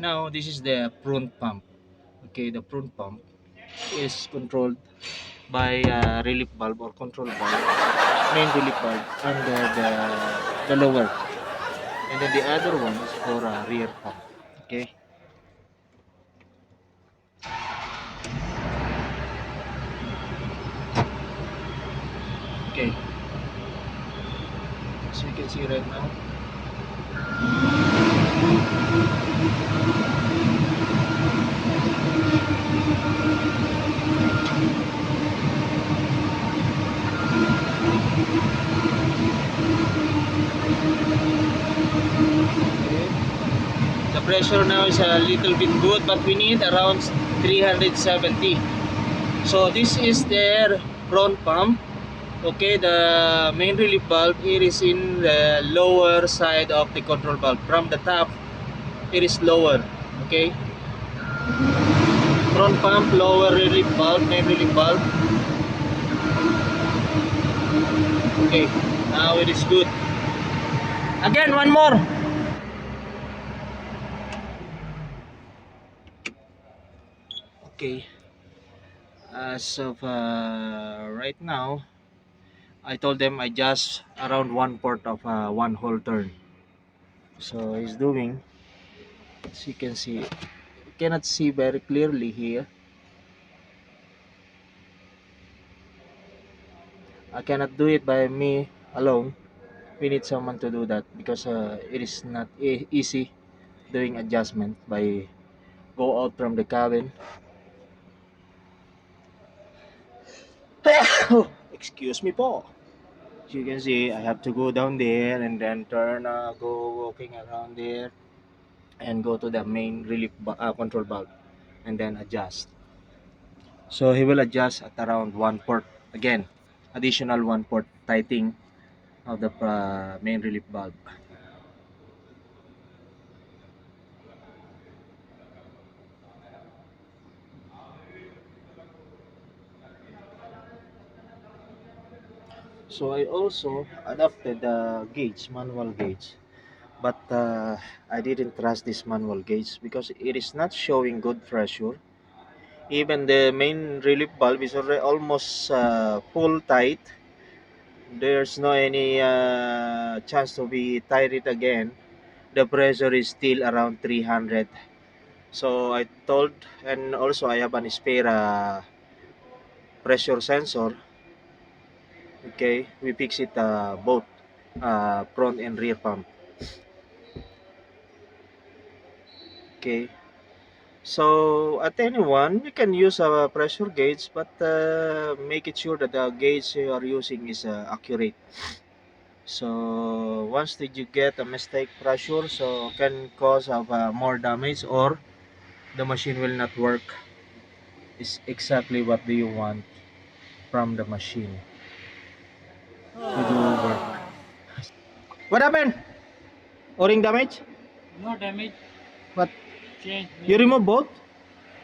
Now this is the front pump. Okay, the front pump is controlled by relief valve or control valve, main relief valve under the lower, and then the other one is for rear pump. Okay. Okay. So you can see right now. The pressure now is a little bit good, but we need around 370. So this is their front pump. Okay, the main relief valve, it is in the lower side of the control valve. From the top, it is lower. Okay, front pump, lower relief valve, main relief valve. Okay, now it is good. Again, one more. Okay, as of right now, I told them I just around 1/4 of one whole turn. So he's doing, as you can see, you cannot see very clearly here. I cannot do it by me alone. We need someone to do that because it is not easy doing adjustment by go out from the cabin. Excuse me po. As you can see, I have to go down there and then turn, go walking around there and go to the main relief control valve and then adjust. So he will adjust at around 1/4 again, additional 1/4 tightening of the main relief valve. So I also adapted the gauge, manual gauge, but I didn't trust this manual gauge because it is not showing good pressure. Even the main relief valve is already almost full tight. There's no any chance to be tight it again. The pressure is still around 300. So I told, and also I have an spare pressure sensor. Okay, we fix it both front and rear pump. Okay, so at anyone you can use a pressure gauge, but make it sure that the gauge you are using is accurate. So once did you get a mistake pressure, so can cause of more damage or the machine will not work. Is exactly what do you want from the machine to do work. What happened? O-ring damage? No damage. What? Change. You remove both?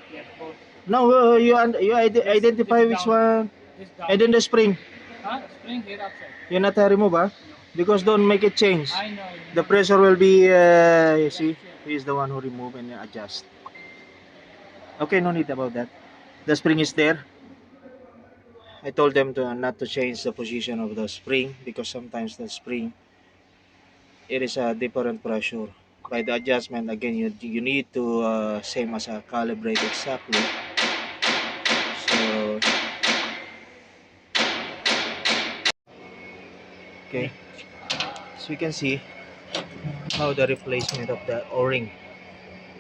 Yes, both. No, you identify which one, This down. and then the spring. Huh? Spring here outside. You not remove, because don't make it change. I know. The pressure will be, you see, he is the one who remove and adjust. Okay, no need about that. The spring is there. I told them to not to change the position of the spring because sometimes the spring, it is a different pressure. By the adjustment, again, you need to same as a calibrate exactly. So okay, so you can see how the replacement of the o-ring,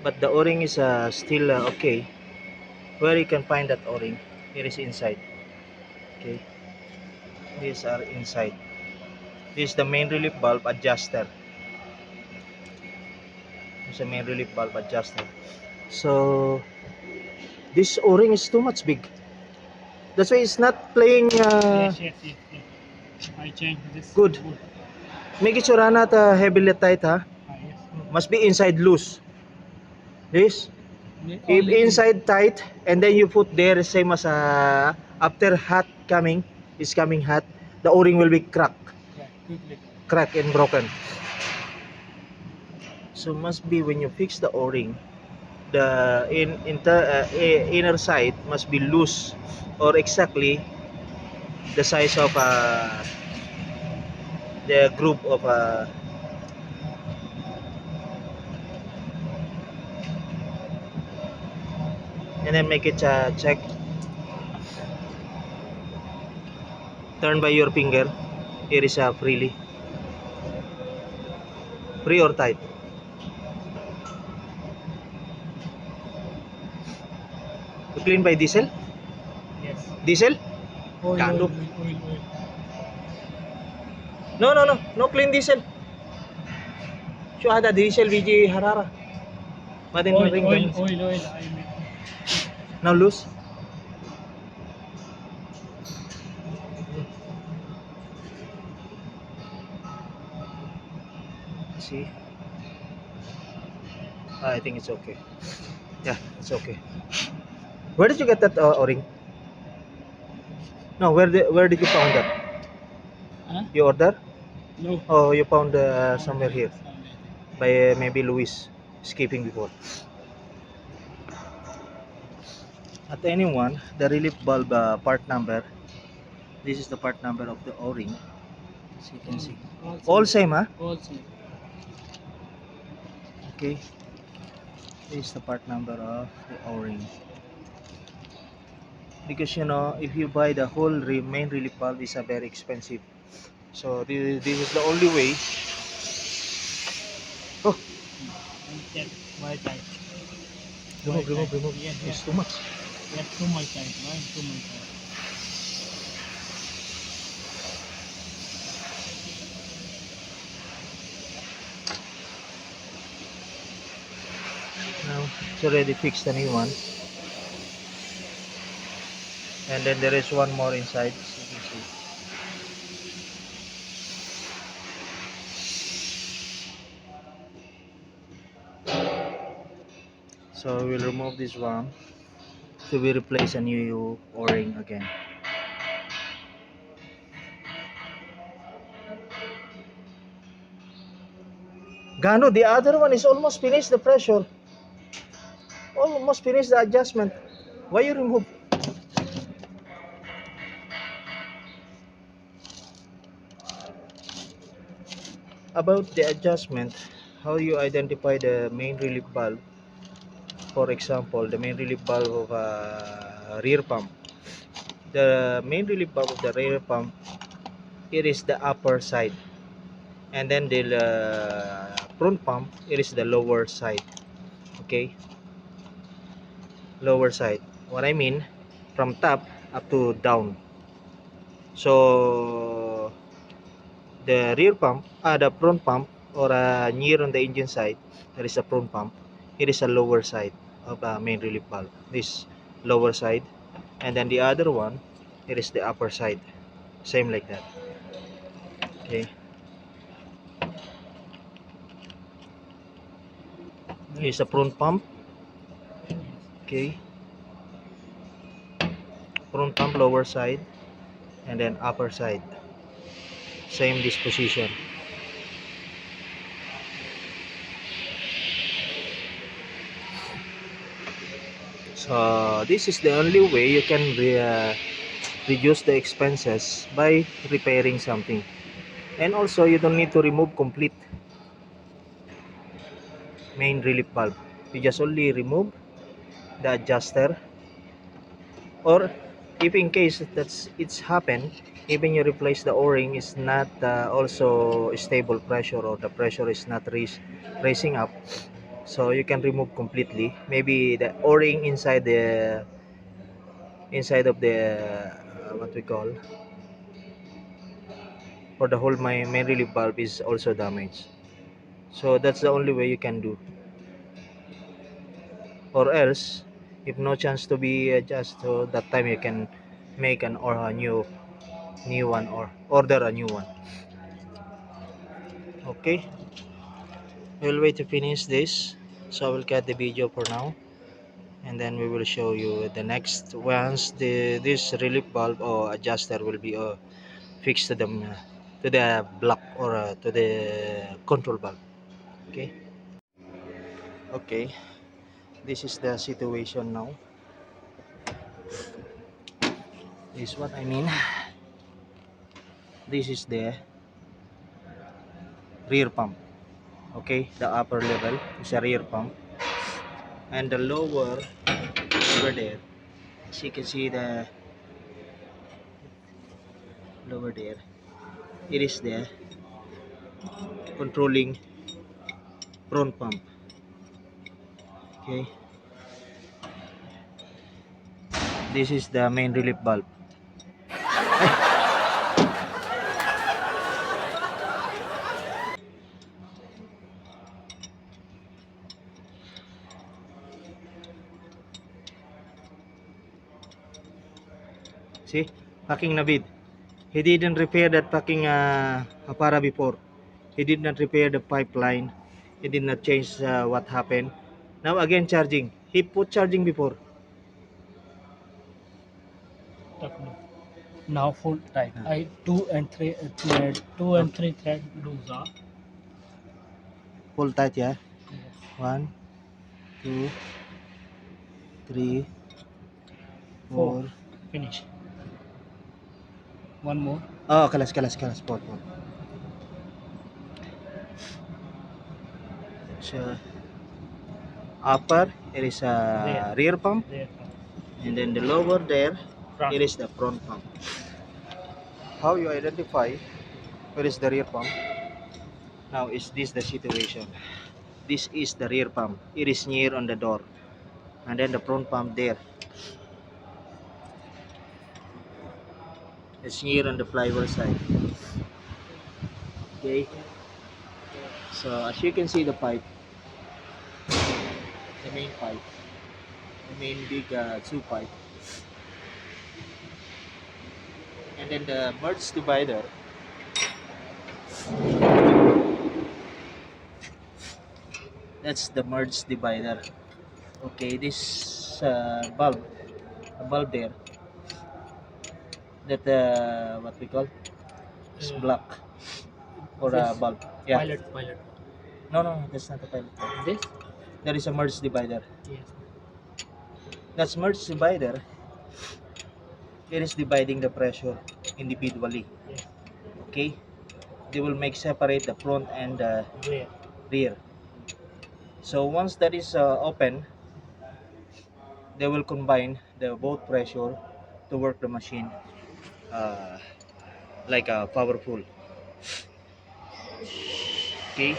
but the o-ring is still okay. Where you can find that o-ring, it is inside. Okay, these are inside. This is the main relief valve adjuster. This is the main relief valve adjuster. So this o-ring is too much big, that's why it's not playing Yes. I changed this. good. Make it sure not heavily tight, Yes. must be inside loose. This if Only inside tight and then you put there same as after hot coming is coming hot, the o-ring will be quickly. cracked and broken. So must be when you fix the o-ring, the inner side must be loose or exactly the size of the group of and then make it check. Turn by your finger. Here is free or tight. To clean by diesel. Yes. Diesel. Oil, Gago. oil. No clean diesel. Şu ada diesel VG harara. Madin ring ganun. Oil. I mean. Now loose. See. I think it's okay. Yeah, it's okay. Where did you get that O-ring? No, where did you found that? Huh? You order? No. Oh, you found somewhere here by maybe Luis skipping before. At anyone, the relief bulb part number. This is the part number of the O-ring. As you can see. All same, huh? All same. Okay. This is the part number of the O-ring. Because you know, if you buy the whole main relief bulb, is very expensive. So this is the only way. Oh, Yes. Why tight? remove. Yes. It's too much. Yes. Too much tight. Why too much tight? Now it's already fixed a new one. And then there is one more inside, as you can see. So we'll remove this one to be replace a new O-ring again. Gano, the other one is almost finished the pressure. Almost finished the adjustment. Why you remove? About the adjustment, how you identify the main relief valve? For example, the main relief valve of a rear pump. The main relief valve of the rear pump, it is the upper side, and then the front pump, it is the lower side. Okay, lower side. What I mean, from top up to down. So the rear pump, the front pump, or near on the engine side, there is a front pump. It is a lower side of the main relief valve. This lower side, and then the other one, it is the upper side. Same like that. Okay. Here's a front pump. Okay. Front pump lower side, and then upper side. Same disposition. So this is the only way you can reduce the expenses by repairing something. And also you don't need to remove complete main relief valve. You just only remove the adjuster, or if in case that's it's happened, even you replace the O-ring is not also stable pressure, or the pressure is not raising up, so you can remove completely. Maybe the O-ring inside of the what we call for the whole main relief valve is also damaged. So that's the only way you can do. Or else, if no chance to be adjust, so that time you can make an or a new one, or order a new one. Okay, we'll wait to finish this, so I will cut the video for now, and then we will show you the next once this relief valve or adjuster will be fixed to the block, or to the control valve. Okay. Okay, This is the situation now. This is what I mean. This is the rear pump. Okay, the upper level is a rear pump, and the lower over there, as you can see the lower there, it is the controlling front pump. Okay, this is the main relief valve. See, packing Navid. He didn't repair that packing Apara before. He did not repair the pipeline. He did not change what happened. Now again charging. He put charging before. Definitely. Now full tight. Ah. I two and three thread loose are. Full tight, yeah. Yes. 1, 2, 3, Four. 4. Finish. One more. Oh, kalas. Port. So, upper, it is a rear pump. There. And then the lower there, Front. it is the front pump. How you identify where is the rear pump? Now, is this the situation? This is the rear pump. It is near on the door. And then the front pump there. It's near on the flywheel side. Okay. So as you can see the pipe, the main pipe, the main big two pipe, and then the merge divider. That's the merge divider. Okay, this bulb, a bulb there, that what we call is black or a This bulb. Yeah. Pilot. No, that's not a pilot. This? There is a merge divider. Yes. That's merge divider. It is dividing the pressure individually. Yes. Okay, they will make separate the front and the Where? rear. So once that is open, they will combine the both pressure to work the machine uh, like a powerful. Okay.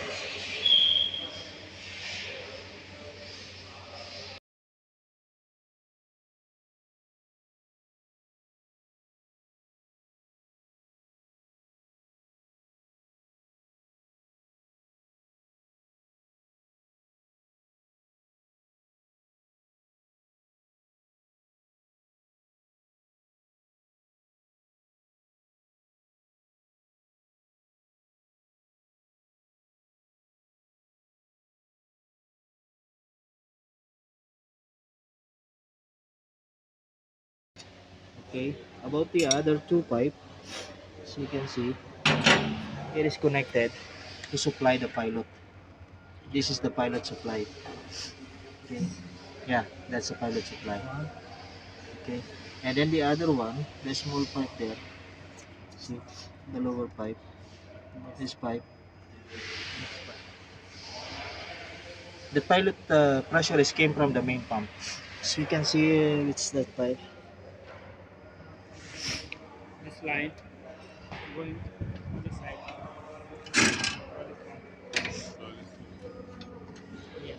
Okay. About the other two pipe, as you can see, it is connected to supply the pilot. This is the pilot supply. Okay. Yeah, that's the pilot supply. Okay. And then the other one, the small pipe there. See the lower pipe. This pipe. The pilot pressure is came from the main pump. So you can see it's that pipe. This line going on the side. Yes.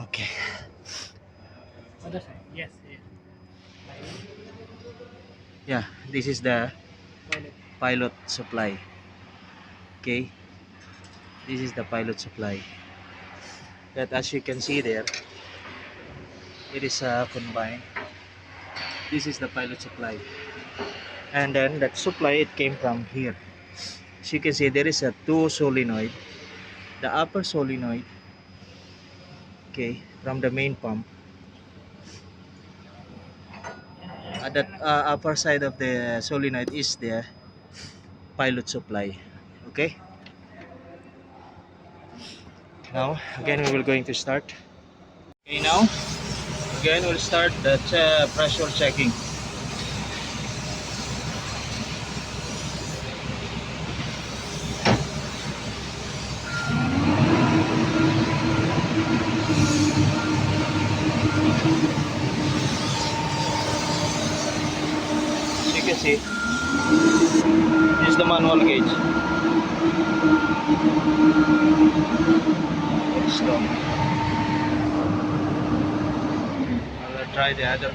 Okay. Other side. Yes. Yeah, this is the Pilot. pilot supply. Okay. This is the pilot supply. That as you can see there, it is combined. This is the pilot supply. And then that supply it came from here. As you can see there is a two solenoid. The upper solenoid, okay, from the main pump. At that upper side of the solenoid is the pilot supply. Okay. Now again we will going to start. Okay, now again we'll start the pressure checking. As you can see, this is the manual gauge. Very strong. I'll try the other.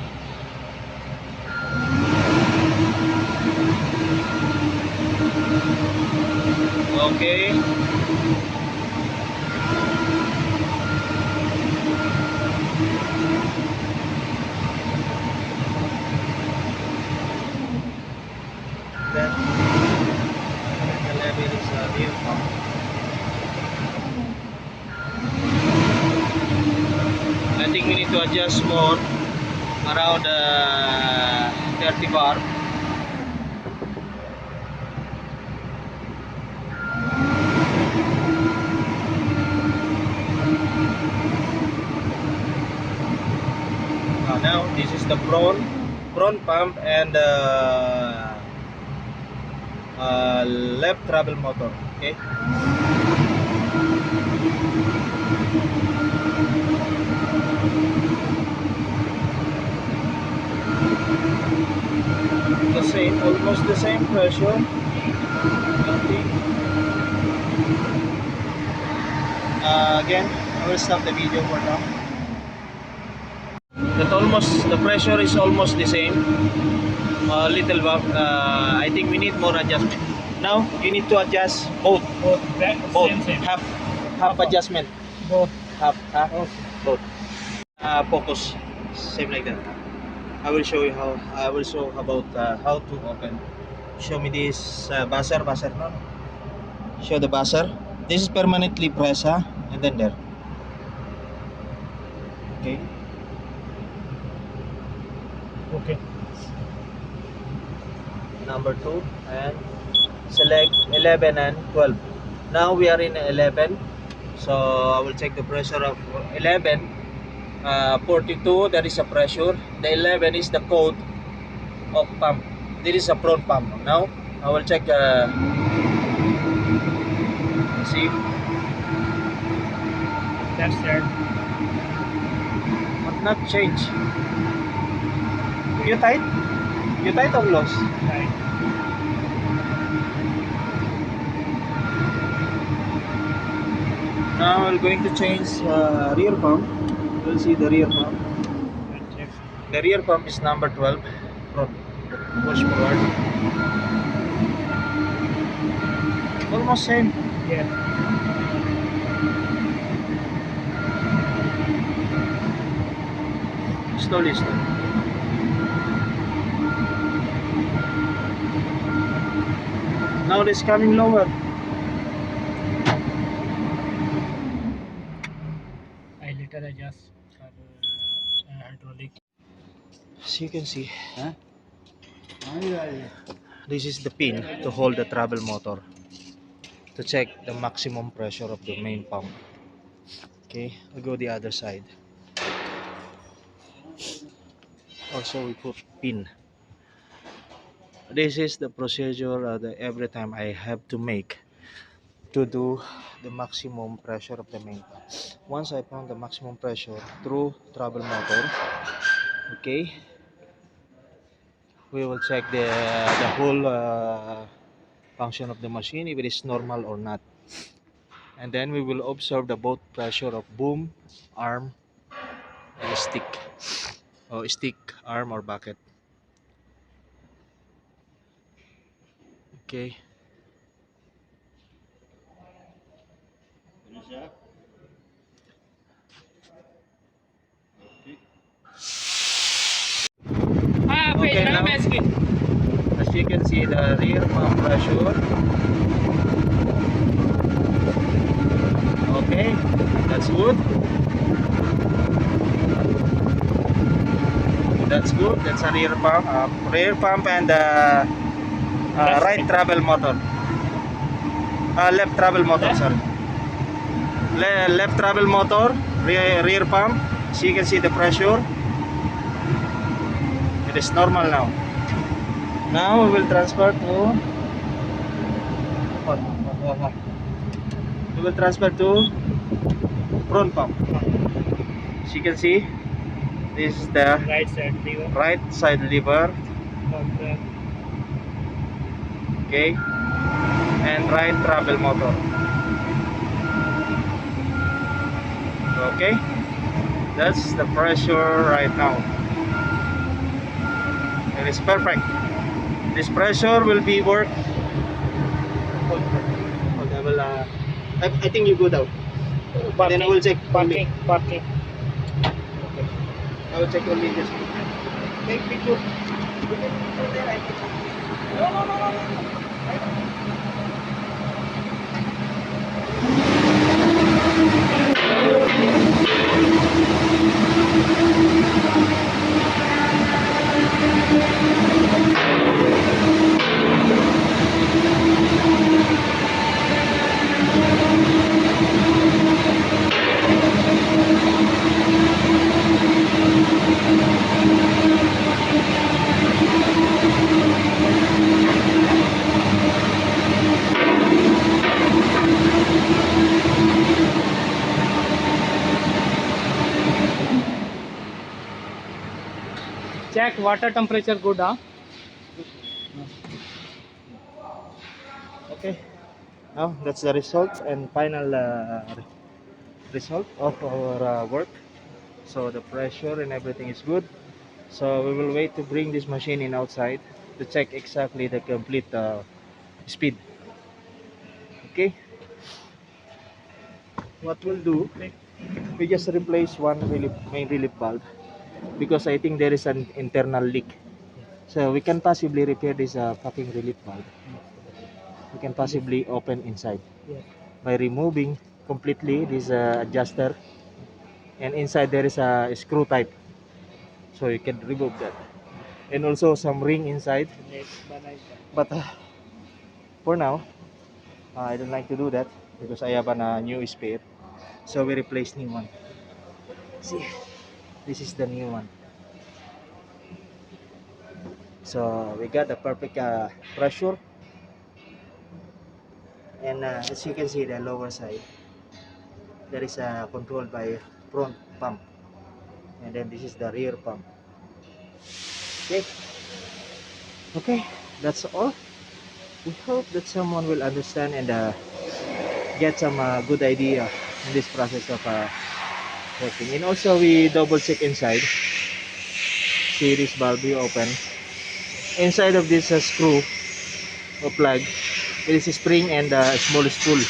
Okay. Then the level is real pump. I think we need to adjust more around 30 bar. Now this is the front pump and left travel motor. Okay. The same, almost the same pressure. Again, I will stop the video for now. The pressure is almost the same. Little bump. I think we need more adjustment. Now you need to adjust both. Both back, Both. same. Half adjustment. Both. Half. Okay. Both. Focus. Same like that. I will show you how. I will show about how to open. Show me this buzzer. No. Show the buzzer. This is permanently pressed, huh? And then there. Okay. Okay. Number 2 and select 11 and 12. Now we are in 11, so I will check the pressure of 11. 42, there is a pressure. The 11 is the code of pump. This is a front pump. Now I will check. See, That's there. but not change. You tight? You tight or loose? Right. Now I'm going to change rear pump. You'll see the rear pump. And check. The rear pump is number 12. Front. Push forward. Almost same. Yeah. Slowly. Now it's coming lower. I later adjust for hydraulic. As you can see, this is the pin to hold the travel motor to check the maximum pressure of the main pump. Okay, I'll go the other side. Also, we put pin. This is the procedure that every time I have to make to do the maximum pressure of the main pump. Once I found the maximum pressure through travel motor, okay, we will check the whole function of the machine, if it is normal or not, and then we will observe the both pressure of boom, arm, and stick, arm or bucket. Okay. Okay, now as you can see, the rear pump pressure. Okay, that's good. That's good. That's a rear pump and right travel motor. Left travel motor, sorry. Left travel motor, rear pump, So you can see the pressure. It is normal now. Now we will transfer to we will transfer to front pump. So you can see this is the Right side lever. right side lever, Okay. okay, and right travel motor. Okay, that's the pressure right now. It is perfect. This pressure will be work. Hold on, I will. I think you go down. Then I will check only. Parking. Okay. I will check only this. Take picture. You can put there. I can check. No. Check water temperature good, huh? Okay. Now that's the result and final result of our work. So the pressure and everything is good. So we will wait to bring this machine in outside to check exactly the complete speed. Okay. What we'll do, we just replace one main relief valve because I think there is an internal leak. So we can possibly repair this fucking relief valve. We can possibly open inside Yes. by removing completely this adjuster, and inside there is a screw type, so you can remove that, and also some ring inside. But for now, I don't like to do that because I have a new spare, so we replace new one. See, this is the new one. So we got the perfect pressure, and as you can see the lower side there is controlled by front pump, and then this is the rear pump. Okay, okay, that's all. We hope that someone will understand and get some good idea in this process of working. And also we double check inside. See this valve we open. Inside of this screw or plug, it is a spring and a small spool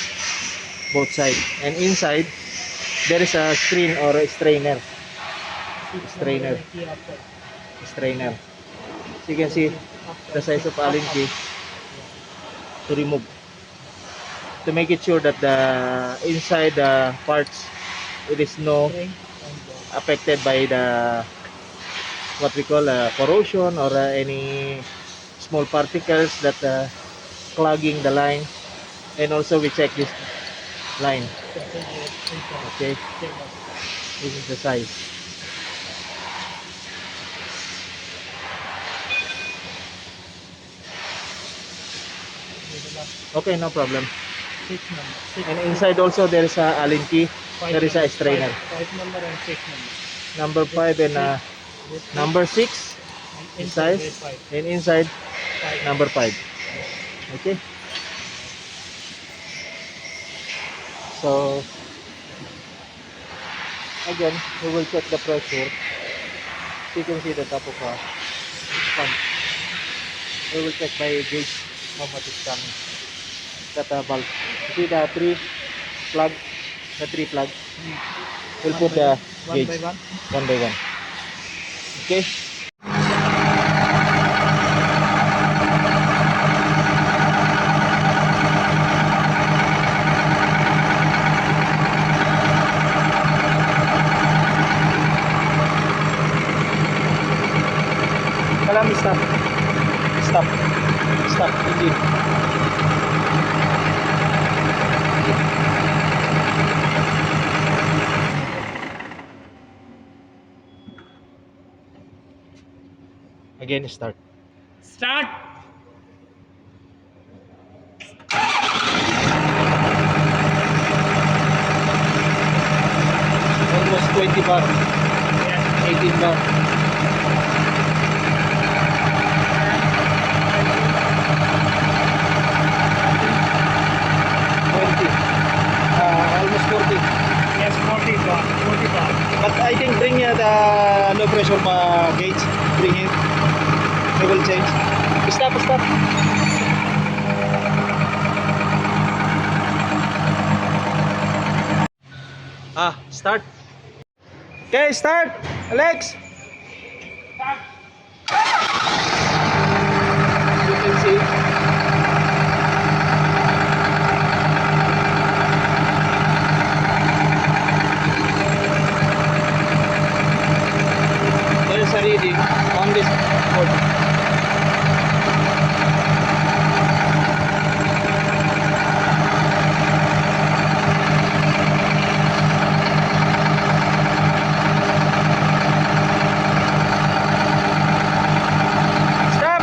both sides. And inside there is a screen or a strainer. Strainer. Strainer. So you can see the size of Allen key to remove, to make it sure that the inside parts, it is no affected by the what we call corrosion or any small particles that clogging the line. And also we check this line. Okay, this is the size. Okay, no problem. And inside also there is a Allen key, there is a strainer. 5 number and 6 number. Number 5 and number 6 inside, and inside number 5. Okay, so again we will check the pressure. So you can see the top of a pump. We will check by gauge how much is coming. That valve. You see the three plug, we'll put the gauge one by one. Okay. Kalam, stop engine. Again, start. Start. Almost 20 bar, Yes. 18 bar. Almost 40. Yes, 40 bar. 40 bar. But I think bring the low pressure gauge. Bring it. We will change. Stop, stop. Start. Okay, start. Alex. Start. You can see. There's a reading on this board. Stop. Stop.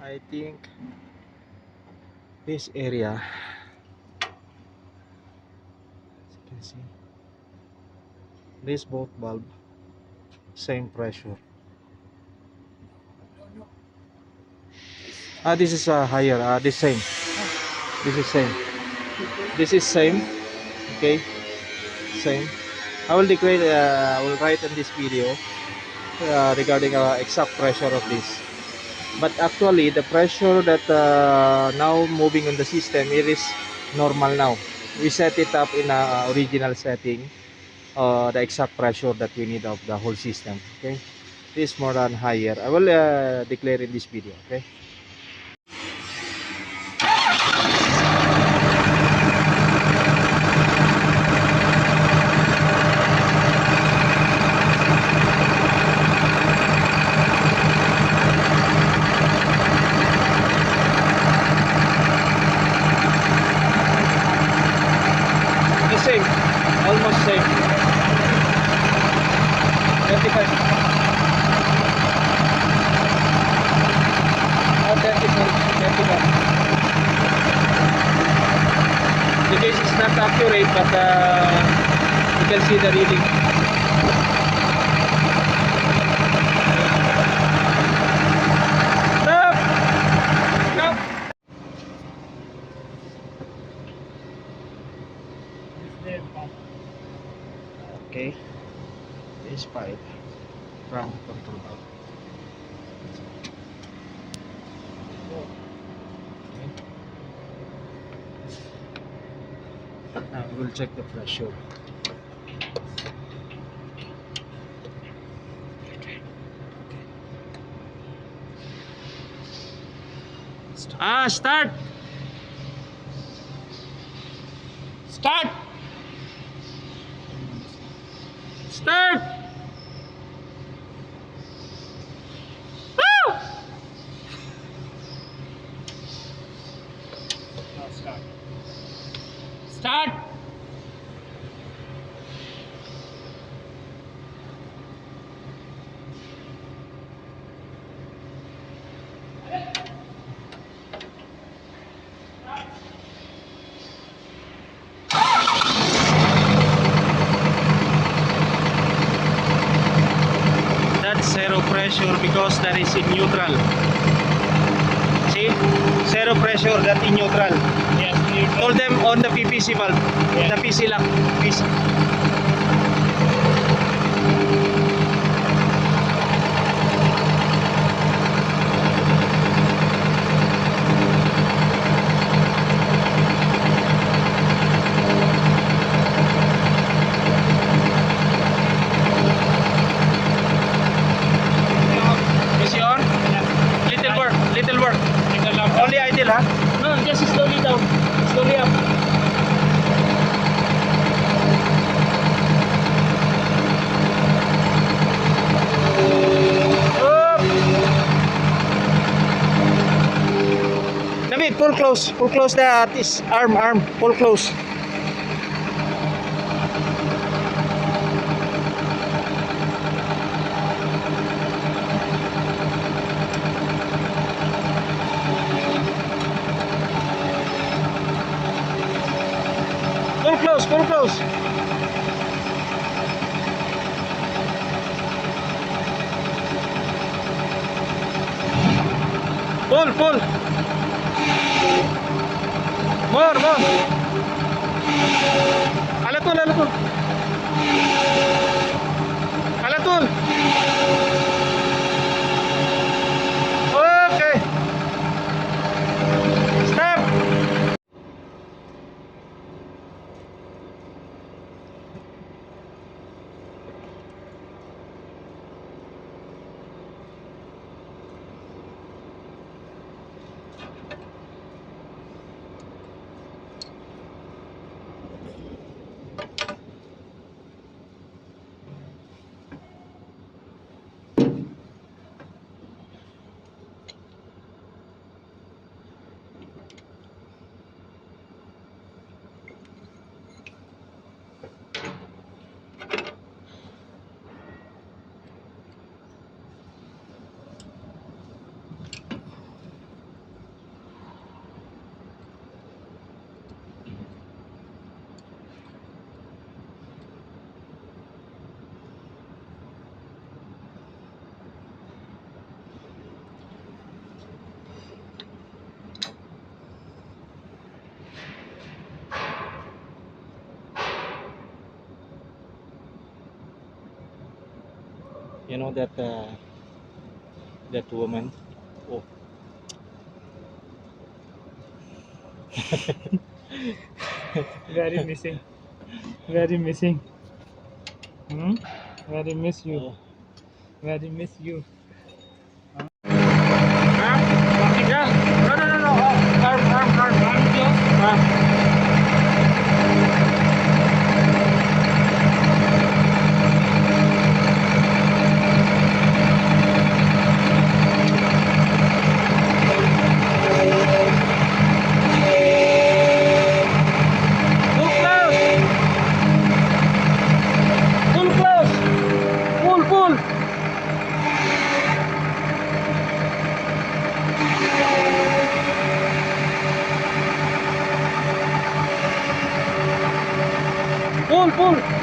I think this area, as you can see, this both bulb, same pressure. This is higher. This same. This is same. This is same. Okay, same. I will declare. I will write in this video regarding exact pressure of this. But actually, the pressure that now moving on the system, it is normal now. We set it up in a original setting. The exact pressure that we need of the whole system. Okay, this is more than higher. I will declare in this video. Okay. The same, almost same. 35. 35. The case is not accurate, but you can see the reading. Stop! Stop! This way pump. Okay, this pipe from control valve. Now we will check the pressure. Start! Start. Start! Now start. Start. That's zero pressure because that is in neutral. See? Zero pressure, that in neutral. Yes, neutral. Hold them on the PPC valve. Yeah. The PC lang. PC. PC on? Yeah. Little work. Little lump. Only idle that? No, just slowly down. Slowly up. Up! David, pull close. Pull close this arm. Pull close. Pull close. Pull. More. Alatul. Okay. Stop. You know that woman. Oh, Very missing. Very missing. Very miss you. oh. Very miss you. Huh? Yeah. No. Arm. Arm close. Pull close. Pull. Pull.